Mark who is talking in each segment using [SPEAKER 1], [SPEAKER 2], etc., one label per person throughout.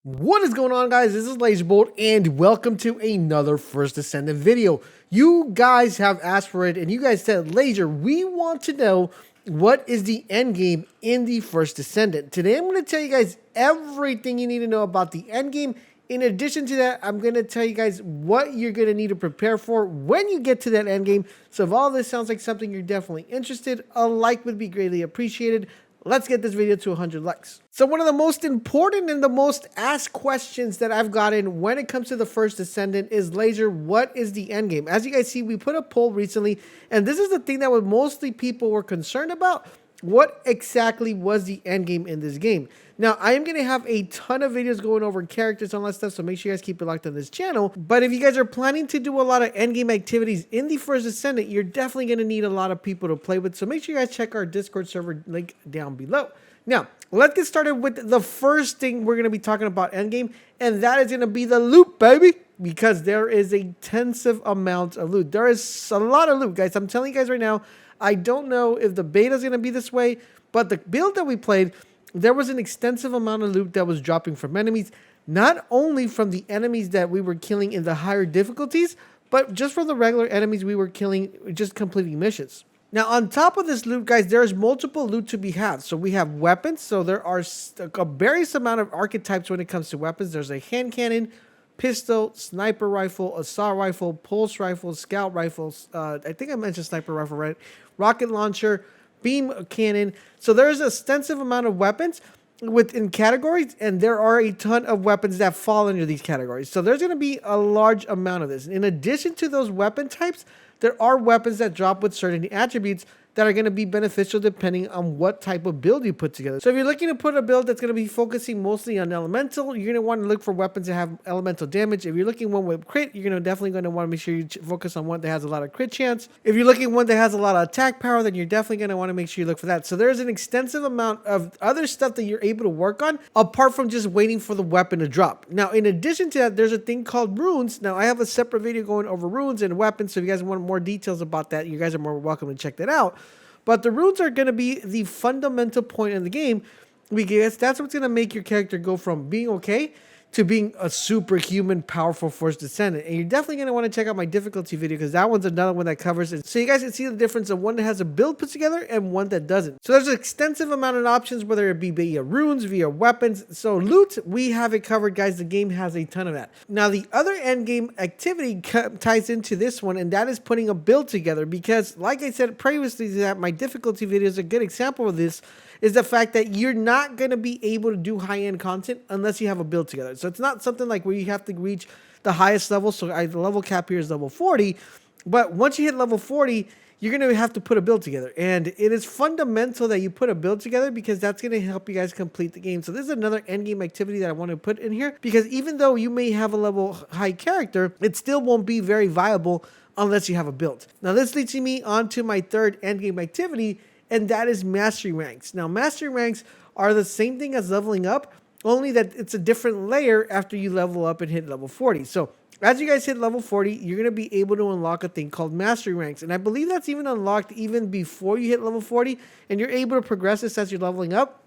[SPEAKER 1] What is going on, guys? This is LaserBolt and welcome to another First Descendant video. You guys have asked for it and you guys said, Laser, we want to know what is the end game in the First Descendant. Today I'm going to tell you guys everything you need to know about the end game. In addition to that, I'm going to tell you guys what you're going to need to prepare for when you get to that end game. So if all this sounds like something you're definitely interested, a like would be greatly appreciated. Let's get this video to 100 likes. So one of the most important and the most asked questions that I've gotten when it comes to the First Descendant is, Laser, what is the end game? As you guys see, we put a poll recently, and this is the thing that mostly people were concerned about. What exactly was the end game in this game? Now, I am going to have a ton of videos going over characters and all that stuff, so make sure you guys keep it locked on this channel. But if you guys are planning to do a lot of end game activities in the First Descendant, you're definitely going to need a lot of people to play with. So make sure you guys check our Discord server link down below. Now, let's get started with the first thing we're going to be talking about endgame, and that is going to be the loot, baby, because there is a intensive amount of loot. There is a lot of loot, guys. I'm telling you guys right now, I don't know if the beta is going to be this way, but the build that we played, there was an extensive amount of loot that was dropping from enemies, not only from the enemies that we were killing in the higher difficulties, but just from the regular enemies we were killing, just completing missions. Now, on top of this loot, guys, there's multiple loot to be had. So we have weapons. So there are a various amount of archetypes when it comes to weapons. There's a hand cannon, pistol, sniper rifle, assault rifle, pulse rifle, scout rifles. I think I mentioned sniper rifle, right? Rocket launcher, beam cannon. So there's an extensive amount of weapons within categories, and there are a ton of weapons that fall under these categories. So there's going to be a large amount of this. In addition to those weapon types, there are weapons that drop with certain attributes that are going to be beneficial depending on what type of build you put together. So if you're looking to put a build that's going to be focusing mostly on elemental, you're going to want to look for weapons that have elemental damage. If you're looking one with crit, you're definitely going to want to make sure you focus on one that has a lot of crit chance. If you're looking one that has a lot of attack power, then you're definitely going to want to make sure you look for that. So there's an extensive amount of other stuff that you're able to work on apart from just waiting for the weapon to drop. Now, in addition to that, there's a thing called runes. Now, I have a separate video going over runes and weapons, so if you guys want more details about that, you guys are more welcome to check that out. But the runes are going to be the fundamental point in the game, because that's what's going to make your character go from being okay to being a superhuman, powerful First Descendant. And you're definitely going to want to check out my difficulty video, because that one's another one that covers it. So you guys can see the difference of one that has a build put together and one that doesn't. So there's an extensive amount of options, whether it be via runes, via weapons. So loot, we have it covered, guys. The game has a ton of that. Now, the other end game activity ties into this one, and that is putting a build together, because like I said previously, that my difficulty video is a good example of this, is the fact that you're not going to be able to do high-end content unless you have a build together. So it's not something like where you have to reach the highest level. So the level cap here is level 40. But once you hit level 40, you're going to have to put a build together. And it is fundamental that you put a build together, because that's going to help you guys complete the game. So this is another endgame activity that I want to put in here, because even though you may have a level high character, it still won't be very viable unless you have a build. Now this leads me on to my third endgame activity, and that is mastery ranks. Now, mastery ranks are the same thing as leveling up, only that it's a different layer after you level up and hit level 40. So as you guys hit level 40, you're going to be able to unlock a thing called mastery ranks. And I believe that's even unlocked even before you hit level 40, and you're able to progress this as you're leveling up.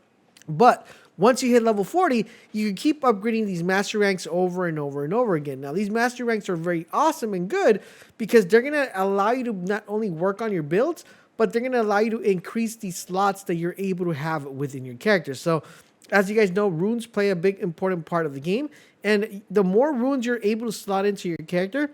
[SPEAKER 1] But once you hit level 40, you can keep upgrading these master ranks over and over and over again. Now, these master ranks are very awesome and good, because they're going to allow you to not only work on your builds, but they're going to allow you to increase the slots that you're able to have within your character. So as you guys know, runes play a big important part of the game. And the more runes you're able to slot into your character,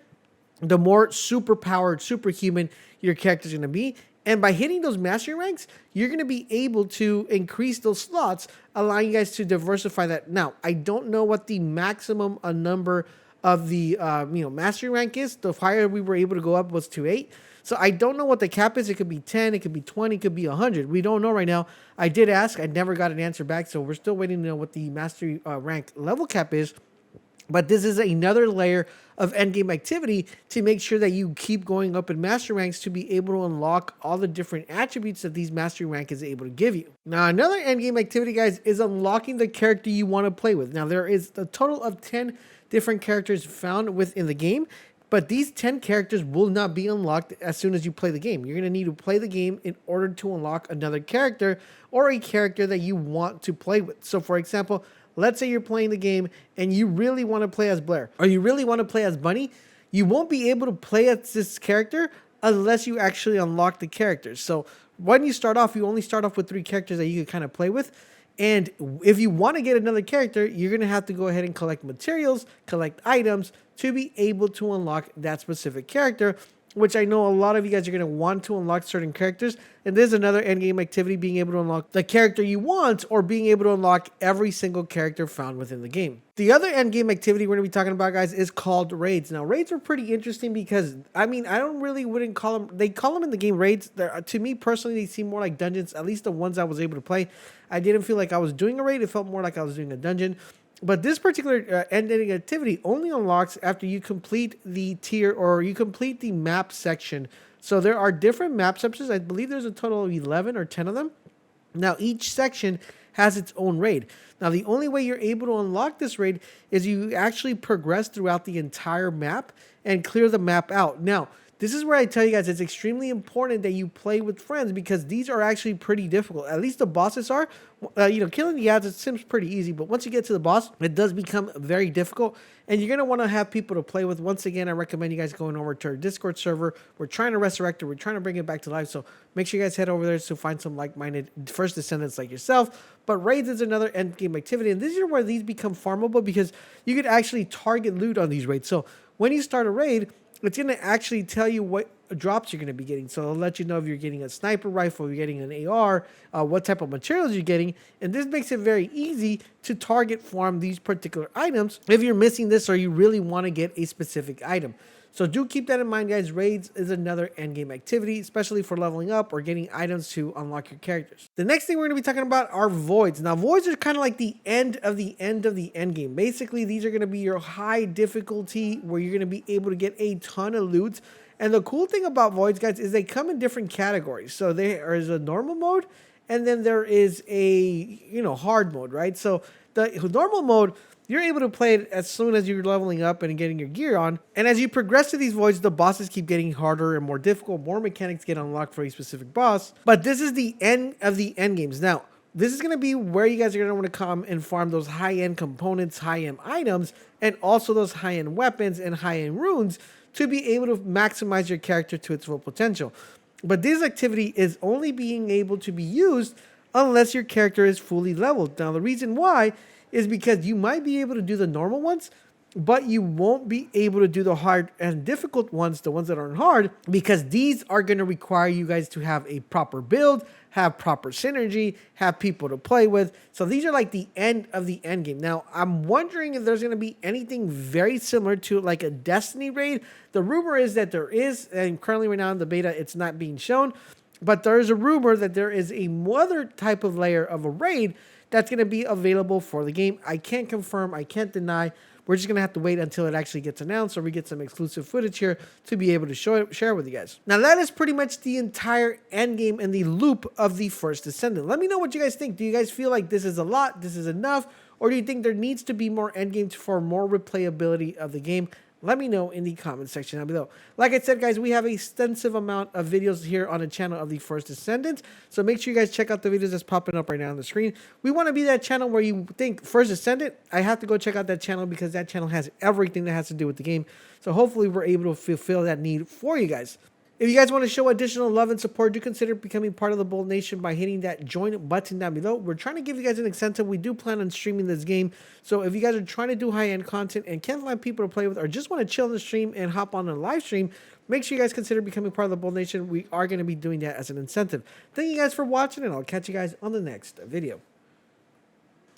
[SPEAKER 1] the more super powered, superhuman your character is going to be. And by hitting those mastery ranks, you're going to be able to increase those slots, allowing you guys to diversify that. Now, I don't know what the maximum number of the mastery rank is. The higher we were able to go up was to 8. So I don't know what the cap is. It could be 10, it could be 20, it could be 100. We don't know right now. I did ask. I never got an answer back. So we're still waiting to know what the mastery rank level cap is. But this is another layer of endgame activity to make sure that you keep going up in mastery ranks to be able to unlock all the different attributes that these mastery rank is able to give you. Now, another endgame activity, guys, is unlocking the character you want to play with. Now, there is a total of 10 different characters found within the game. But these 10 characters will not be unlocked as soon as you play the game. You're going to need to play the game in order to unlock another character, or a character that you want to play with. So for example, let's say you're playing the game and you really want to play as Blair or you really want to play as Bunny, you won't be able to play as this character unless you actually unlock the characters. So when you start off, you only start off with 3 characters that you can kind of play with. And if you want to get another character, you're going to have to go ahead and collect materials, collect items to be able to unlock that specific character, which I know a lot of you guys are going to want to unlock certain characters. And there's another endgame activity, being able to unlock the character you want or being able to unlock every single character found within the game. The other endgame activity we're going to be talking about, guys, is called raids. Now, raids are pretty interesting because, I mean, I wouldn't call them, they call them in the game raids. To me personally, they seem more like dungeons, at least the ones I was able to play. I didn't feel like I was doing a raid. It felt more like I was doing a dungeon. But this particular ending activity only unlocks after you complete the tier or you complete the map section. So there are different map sections. I believe there's a total of 11 or 10 of them. Now, each section has its own raid. Now, the only way you're able to unlock this raid is you actually progress throughout the entire map and clear the map out. Now, this is where I tell you guys it's extremely important that you play with friends because these are actually pretty difficult. At least the bosses are. Killing the ads, it seems pretty easy, but once you get to the boss, it does become very difficult. And you're going to want to have people to play with. Once again, I recommend you guys going over to our Discord server. We're trying to resurrect it. We're trying to bring it back to life. So make sure you guys head over there to find some like-minded First Descendants like yourself. But raids is another end game activity. And this is where these become farmable because you could actually target loot on these raids. So when you start a raid, it's going to actually tell you what drops you're going to be getting. So it'll let you know if you're getting a sniper rifle, you're getting an AR, what type of materials you're getting. And this makes it very easy to target farm these particular items if you're missing this or you really want to get a specific item. So do keep that in mind, guys. Raids is another endgame activity, especially for leveling up or getting items to unlock your characters. The next thing we're going to be talking about are voids. Now, voids are kind of like the end of the endgame. Basically, these are going to be your high difficulty where you're going to be able to get a ton of loot. And the cool thing about voids, guys, is they come in different categories. So there is a normal mode, and then there is a hard mode, right? So the normal mode, you're able to play it as soon as you're leveling up and getting your gear on. And as you progress to these voids, the bosses keep getting harder and more difficult. More mechanics get unlocked for a specific boss. But this is the end of the end games. Now, this is going to be where you guys are going to want to come and farm those high-end components, high-end items, and also those high-end weapons and high-end runes to be able to maximize your character to its full potential. But this activity is only being able to be used unless your character is fully leveled. Now, the reason why is because you might be able to do the normal ones, but you won't be able to do the hard and difficult ones, the ones that aren't hard, because these are going to require you guys to have a proper build, have proper synergy, have people to play with. So these are like the end of the end game. Now, I'm wondering if there's going to be anything very similar to like a Destiny raid. The rumor is that there is, and currently right now in the beta, it's not being shown, but there is a rumor that there is a other type of layer of a raid that's going to be available for the game. I can't confirm, I can't deny. We're just going to have to wait until it actually gets announced or we get some exclusive footage here to be able to share with you guys. Now, that is pretty much the entire end game and the loop of the First Descendant. Let me know what you guys think. Do you guys feel like this is a lot, this is enough, or do you think there needs to be more end games for more replayability of the game? Let me know in the comment section down below. Like I said, guys, we have an extensive amount of videos here on the channel of the First Descendants. So make sure you guys check out the videos that's popping up right now on the screen. We want to be that channel where you think First Descendant, I have to go check out that channel because that channel has everything that has to do with the game. So hopefully we're able to fulfill that need for you guys. If you guys want to show additional love and support, do consider becoming part of the Bolt Nation by hitting that join button down below. We're trying to give you guys an incentive. We do plan on streaming this game. So if you guys are trying to do high-end content and can't find people to play with or just want to chill on the stream and hop on a live stream, make sure you guys consider becoming part of the Bolt Nation. We are going to be doing that as an incentive. Thank you guys for watching, and I'll catch you guys on the next video.